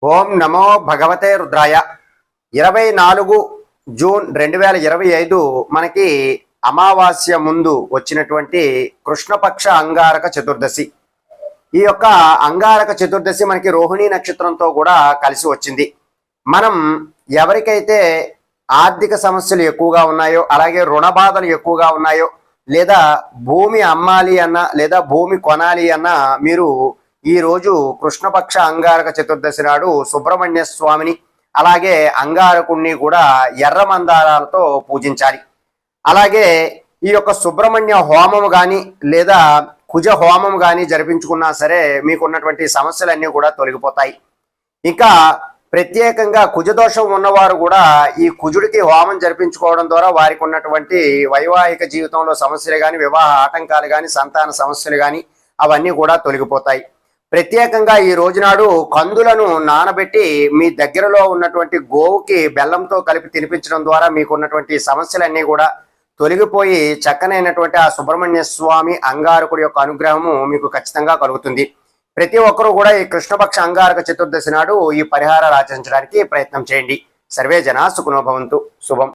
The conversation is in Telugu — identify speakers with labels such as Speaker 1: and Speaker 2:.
Speaker 1: ఓం నమో భగవతే రుద్రాయ. 24 జూన్ 2025 మనకి అమావాస్య ముందు వచ్చినటువంటి కృష్ణపక్ష అంగారక చతుర్దశి. ఈ యొక్క అంగారక చతుర్దశి మనకి రోహిణీ నక్షత్రంతో కూడా కలిసి వచ్చింది. మనం ఎవరికైతే ఆర్థిక సమస్యలు ఎక్కువగా ఉన్నాయో, అలాగే రుణ బాధలు ఎక్కువగా ఉన్నాయో, లేదా భూమి అమ్మాలి అన్న లేదా భూమి కొనాలి అన్న మీరు ఈ రోజు కృష్ణపక్ష అంగారక చతుర్దశి నాడు సుబ్రహ్మణ్య స్వామిని అలాగే అంగారకుణ్ణి కూడా ఎర్ర మందారాలతో పూజించాలి. అలాగే ఈ యొక్క సుబ్రహ్మణ్య హోమము కానీ లేదా కుజ హోమం కానీ జరిపించుకున్నా సరే మీకున్నటువంటి సమస్యలన్నీ కూడా తొలగిపోతాయి. ఇంకా ప్రత్యేకంగా కుజదోషం ఉన్నవారు కూడా ఈ కుజుడికి హోమం జరిపించుకోవడం ద్వారా వారికి ఉన్నటువంటి వైవాహిక జీవితంలో సమస్యలు కానీ, వివాహ ఆటంకాలు కానీ, సంతాన సమస్యలు కానీ అవన్నీ కూడా తొలగిపోతాయి. ప్రత్యేకంగా ఈ రోజునాడు కందులను నానబెట్టి మీ దగ్గరలో ఉన్నటువంటి గోవుకి బెల్లంతో కలిపి తినిపించడం ద్వారా మీకు ఉన్నటువంటి సమస్యలన్నీ కూడా తొలగిపోయి చక్కనైనటువంటి ఆ సుబ్రహ్మణ్య స్వామి అంగారకుడి యొక్క అనుగ్రహము మీకు ఖచ్చితంగా కలుగుతుంది. ప్రతి ఒక్కరూ కూడా ఈ కృష్ణపక్ష అంగారక చతుర్దశి నాడు ఈ పరిహారాలు ఆచరించడానికి ప్రయత్నం చేయండి. సర్వే జనా సుఖినో భవంతు. శుభం.